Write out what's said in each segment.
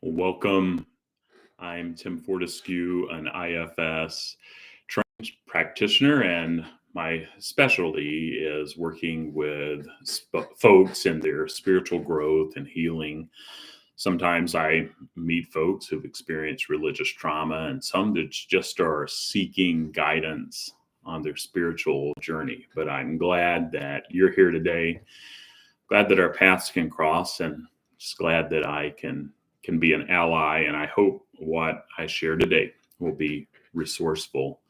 Welcome. I'm Tim Fortescue, an IFS trained practitioner, and my specialty is working with folks in their spiritual growth and healing. Sometimes I meet folks who've experienced religious trauma, and some that just are seeking guidance on their spiritual journey. But I'm glad that you're here today. Glad that our paths can cross, and just glad that I can be an ally. And I hope what I share today will be resourceful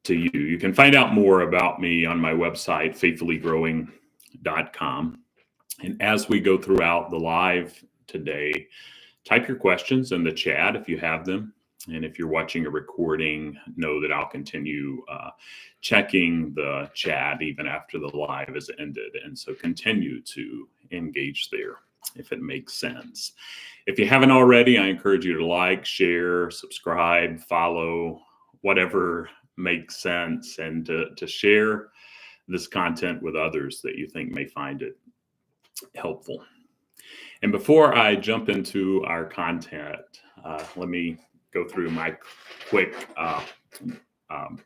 to you. You can find out more about me on my website, faithfullygrowing.com. And as we go throughout the live today, type your questions in the chat if you have them. And if you're watching a recording, know that I'll continue checking the chat even after the live is ended. And so continue to engage there if it makes sense. If you haven't already, I encourage you to like, share, subscribe, follow, whatever makes sense, and to share this content with others that you think may find it helpful. And before I jump into our content, let me go through my quick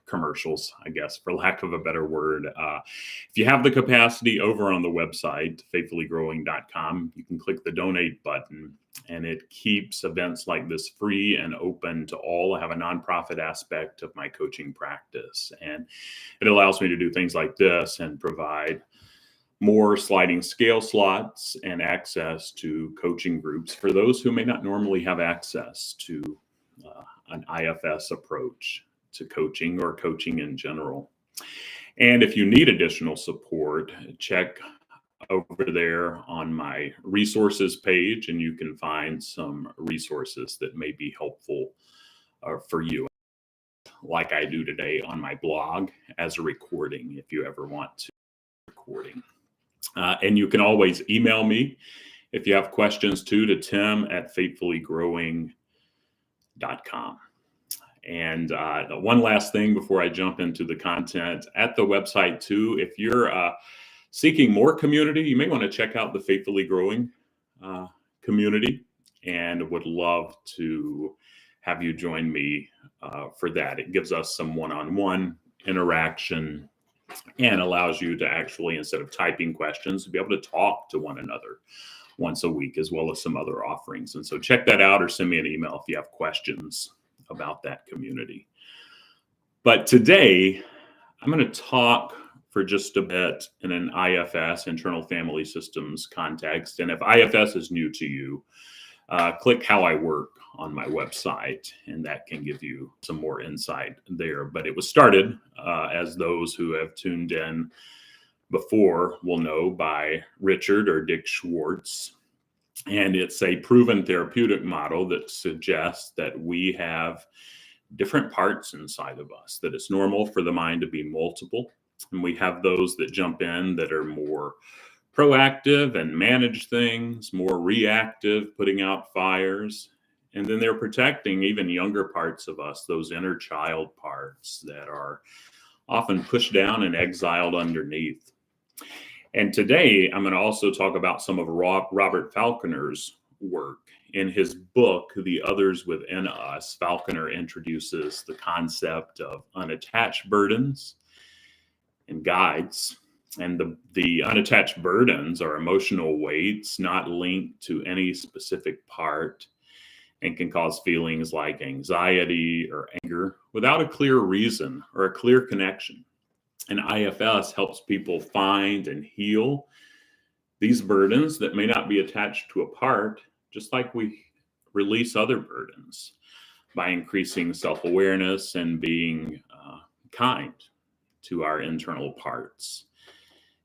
commercials, I guess, for lack of a better word. If you have the capacity over on the website, faithfullygrowing.com, you can click the donate button, and it keeps events like this free and open to all. I have a nonprofit aspect of my coaching practice, and it allows me to do things like this and provide more sliding scale slots and access to coaching groups for those who may not normally have access to an IFS approach to coaching or coaching in general. And if you need additional support, check over there on my resources page, and you can find some resources that may be helpful for you, like I do today on my blog as a recording, if you ever want to recording. And you can always email me if you have questions to tim@faithfullygrowing.com. And one last thing before I jump into the content at the website too, if you're seeking more community, you may want to check out the Faithfully Growing community, and would love to have you join me for that. It gives us some one-on-one interaction and allows you to actually, instead of typing questions, be able to talk to one another once a week, as well as some other offerings. And so check that out, or send me an email if you have questions about that community. But today, I'm going to talk for just a bit in an IFS, internal family systems context. And if IFS is new to you, click how I work on my website, and that can give you some more insight there. But it was started, as those who have tuned in before will know, by Richard or Dick Schwartz. And it's a proven therapeutic model that suggests that we have different parts inside of us, that it's normal for the mind to be multiple. And we have those that jump in that are more proactive and manage things, more reactive, putting out fires. And then they're protecting even younger parts of us, those inner child parts that are often pushed down and exiled underneath. And today, I'm going to also talk about some of Robert Falconer's work. In his book, The Others Within Us, Falconer introduces the concept of unattached burdens and guides. And the unattached burdens are emotional weights not linked to any specific part, and can cause feelings like anxiety or anger without a clear reason or a clear connection. And IFS helps people find and heal these burdens that may not be attached to a part, just like we release other burdens by increasing self-awareness and being kind to our internal parts.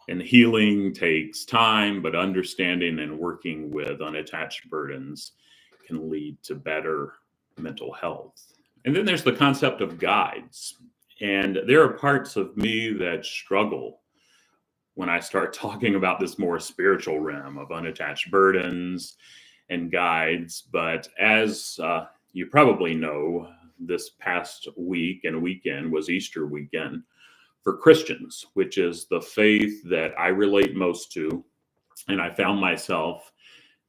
And healing takes time, but understanding and working with unattached burdens can lead to better mental health. And then there's the concept of guides. And there are parts of me that struggle when I start talking about this more spiritual realm of unattached burdens and guides. But as you probably know, this past week and weekend was Easter weekend for Christians, which is the faith that I relate most to. And I found myself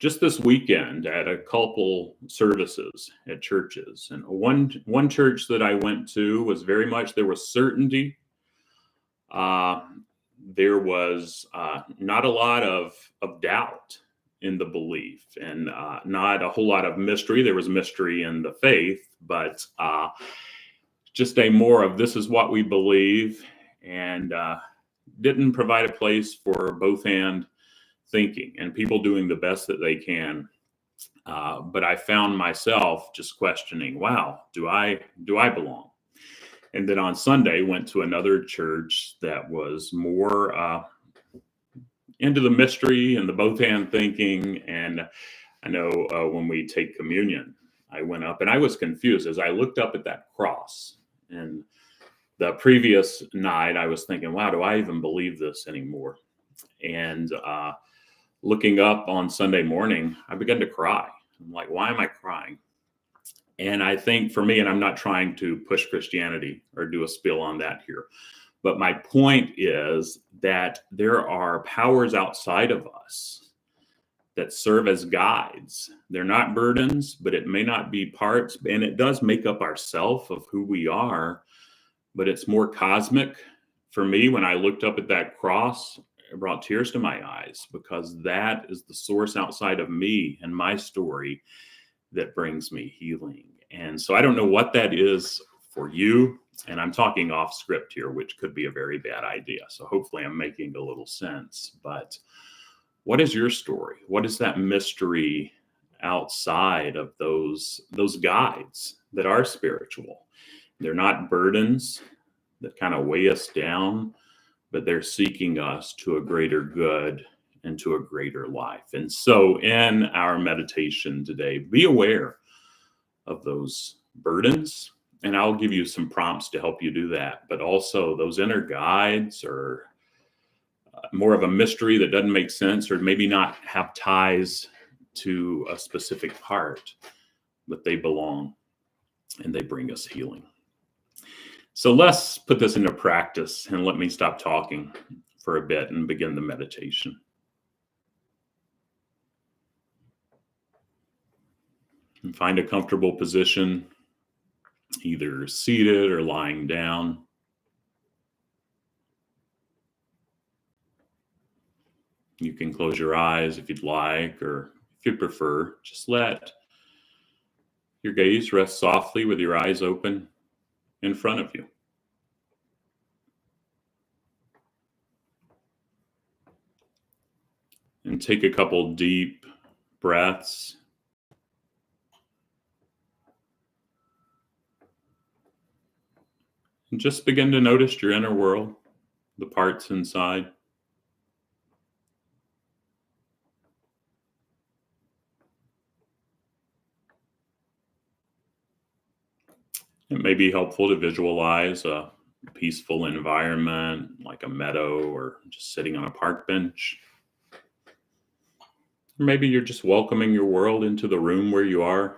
just this weekend at a couple services at churches. And one church that I went to was very much, there was certainty. Uh, there was not a lot of doubt in the belief, and not a whole lot of mystery. There was mystery in the faith, but just a more of, this is what we believe, and didn't provide a place for both hand thinking and people doing the best that they can. But I found myself just questioning, wow, do I belong? And then on Sunday, went to another church that was more into the mystery and the both hand thinking. And I know when we take communion, I went up and I was confused as I looked up at that cross. And the previous night, I was thinking, wow, do I even believe this anymore? And looking up on Sunday morning, I began to cry. I'm like, why am I crying? And I think for me, and I'm not trying to push Christianity or do a spill on that here, but my point is that there are powers outside of us that serve as guides. They're not burdens, but it may not be parts, and it does make up our self of who we are, but it's more cosmic. For me, when I looked up at that cross, it brought tears to my eyes, because that is the source outside of me and my story that brings me healing. And so I don't know what that is for you. And I'm talking off script here, which could be a very bad idea. So hopefully I'm making a little sense. But what is your story? What is that mystery outside of those guides that are spiritual? They're not burdens that kind of weigh us down, but they're seeking us to a greater good and to a greater life. And so in our meditation today, be aware of those burdens, and I'll give you some prompts to help you do that. But also those inner guides, or more of a mystery that doesn't make sense, or maybe not have ties to a specific part, but they belong and they bring us healing. So let's put this into practice, and let me stop talking for a bit and begin the meditation. And find a comfortable position, either seated or lying down. You can close your eyes if you'd like, or if you prefer, just let your gaze rest softly with your eyes open in front of you. And take a couple deep breaths. And just begin to notice your inner world, the parts inside. It may be helpful to visualize a peaceful environment, like a meadow or just sitting on a park bench. Or maybe you're just welcoming your world into the room where you are.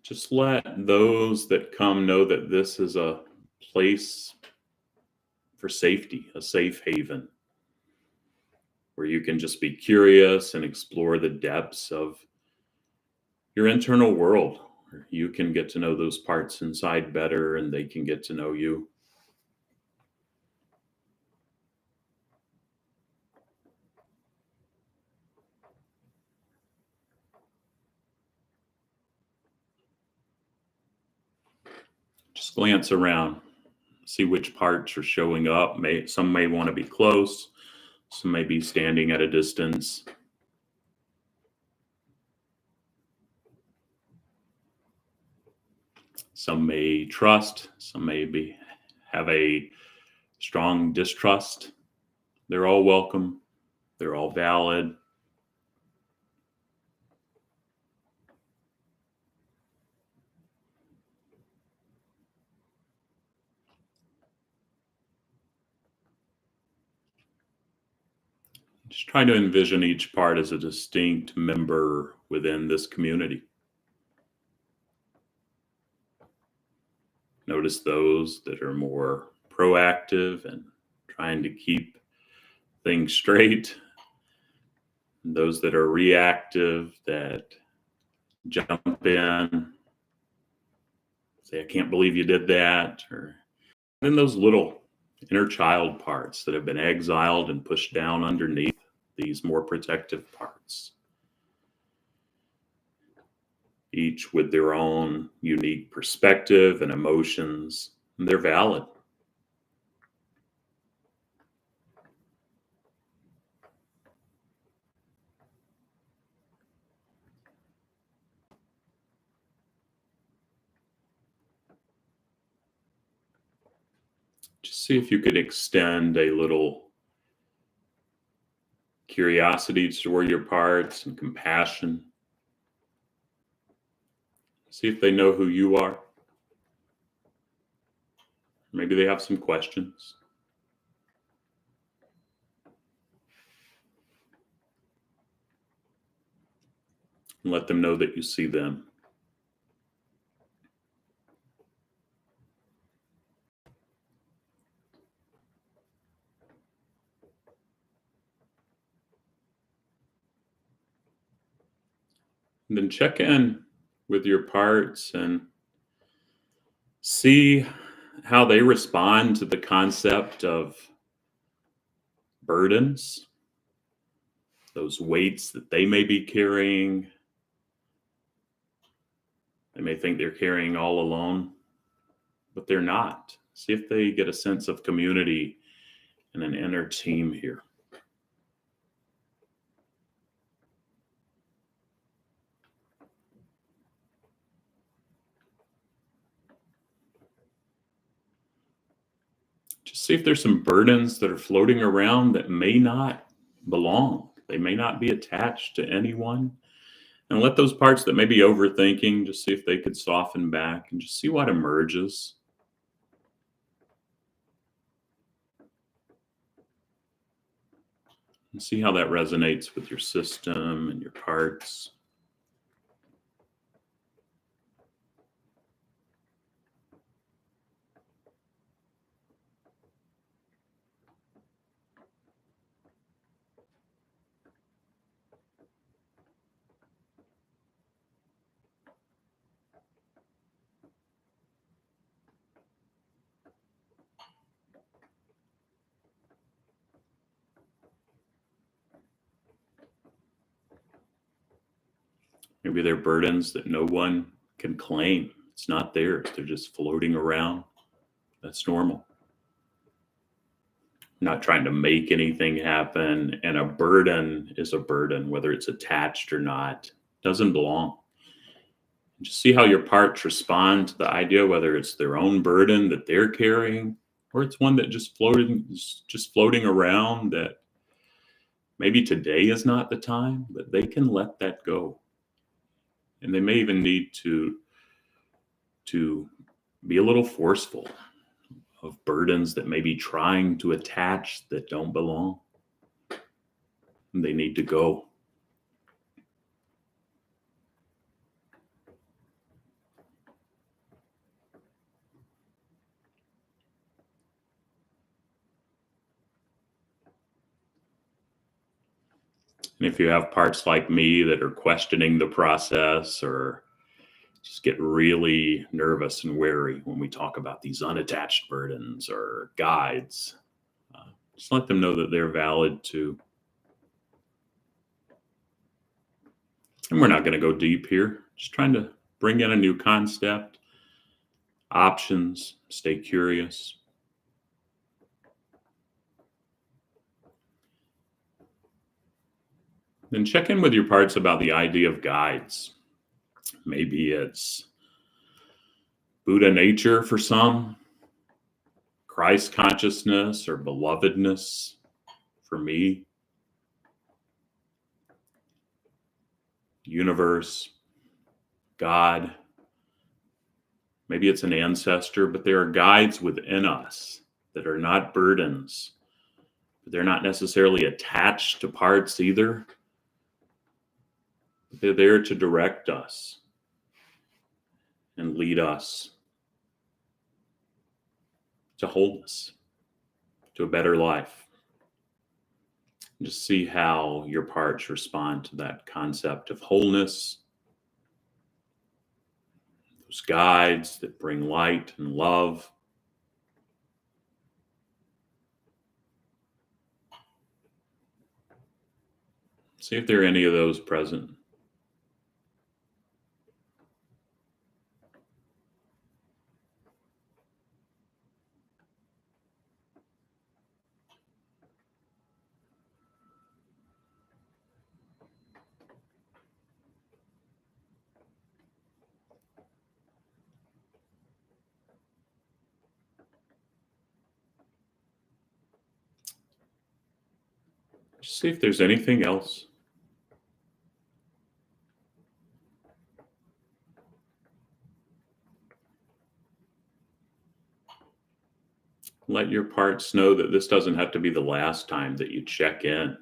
Just let those that come know that this is a place for safety, a safe haven, where you can just be curious and explore the depths of your internal world, where you can get to know those parts inside better and they can get to know you. Just glance around, see which parts are showing up. Some may want to be close, some may be standing at a distance. Some may trust, some may have a strong distrust. They're all welcome, they're all valid. Just try to envision each part as a distinct member within this community. Notice those that are more proactive and trying to keep things straight, those that are reactive, that jump in, say, I can't believe you did that, or then those little inner child parts that have been exiled and pushed down underneath these more protective parts, each with their own unique perspective and emotions, and they're valid. Just see if you could extend a little curiosity toward your parts and compassion. See if they know who you are. Maybe they have some questions. And let them know that you see them. And then check in with your parts and see how they respond to the concept of burdens, those weights that they may be carrying. They may think they're carrying all alone, but they're not. See if they get a sense of community and an inner team here. Just see if there's some burdens that are floating around that may not belong. They may not be attached to anyone. And let those parts that may be overthinking, just see if they could soften back and just see what emerges. And see how that resonates with your system and your parts. Maybe they're burdens that no one can claim. It's not theirs. They're just floating around. That's normal. Not trying to make anything happen. And a burden is a burden, whether it's attached or not, doesn't belong. Just see how your parts respond to the idea, whether it's their own burden that they're carrying, or it's one that just floating around that maybe today is not the time, but they can let that go. And they may even need to be a little forceful of burdens that may be trying to attach that don't belong. And they need to go. And if you have parts like me that are questioning the process or just get really nervous and wary when we talk about these unattached burdens or guides, just let them know that they're valid too. And we're not going to go deep here, just trying to bring in a new concept, options, stay curious. Then check in with your parts about the idea of guides. Maybe it's Buddha nature for some, Christ consciousness or belovedness for me, universe, God. Maybe it's an ancestor, but there are guides within us that are not burdens. But they're not necessarily attached to parts either. They're there to direct us and lead us to wholeness, to a better life. Just see how your parts respond to that concept of wholeness, those guides that bring light and love. See if there are any of those present. Just see if there's anything else. Let your parts know that this doesn't have to be the last time that you check in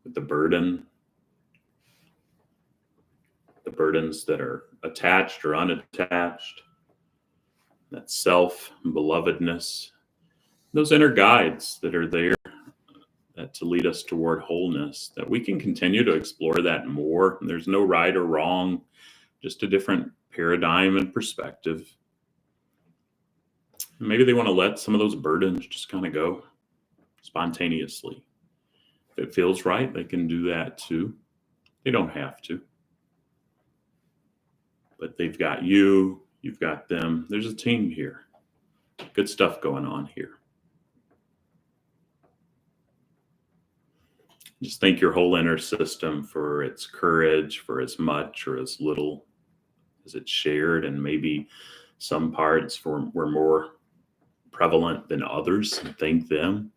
with the burdens that are attached or unattached, that self and belovedness, those inner guides that are there that to lead us toward wholeness, that we can continue to explore that more. There's no right or wrong, just a different paradigm and perspective. Maybe they want to let some of those burdens just kind of go spontaneously. If it feels right, they can do that too. They don't have to. But they've got you, you've got them. There's a team here. Good stuff going on here. Just thank your whole inner system for its courage, for as much or as little as it's shared. And maybe some parts were more prevalent than others. And thank them.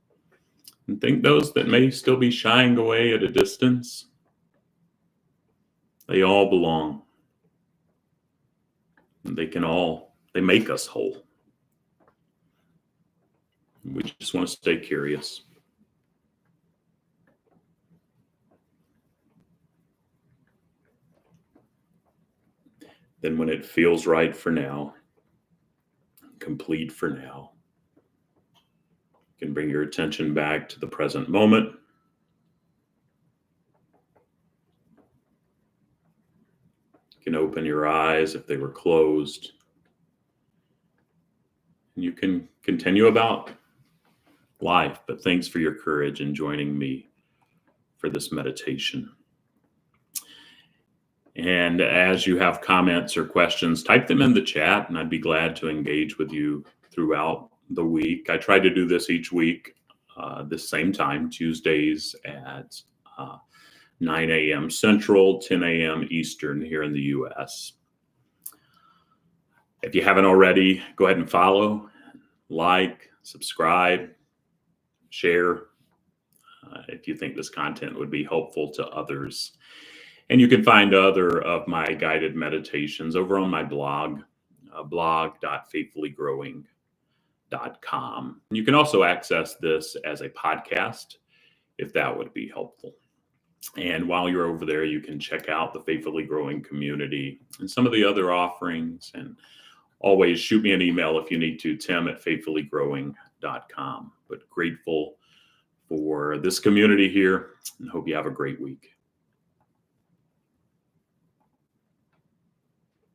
And thank those that may still be shying away at a distance. They all belong. And they make us whole. We just want to stay curious. Then when it feels right for now, complete for now, you can bring your attention back to the present moment. You can open your eyes if they were closed. And you can continue about life, but thanks for your courage in joining me for this meditation. And as you have comments or questions, type them in the chat, and I'd be glad to engage with you throughout the week. I try to do this each week, this same time, Tuesdays at 9 a.m. Central, 10 a.m. Eastern here in the U.S. If you haven't already, go ahead and follow, like, subscribe, share if you think this content would be helpful to others. And you can find other of my guided meditations over on my blog, blog.faithfullygrowing.com. You can also access this as a podcast if that would be helpful. And while you're over there, you can check out the Faithfully Growing community and some of the other offerings. And always shoot me an email if you need to, tim@faithfullygrowing.com. But grateful for this community here and hope you have a great week.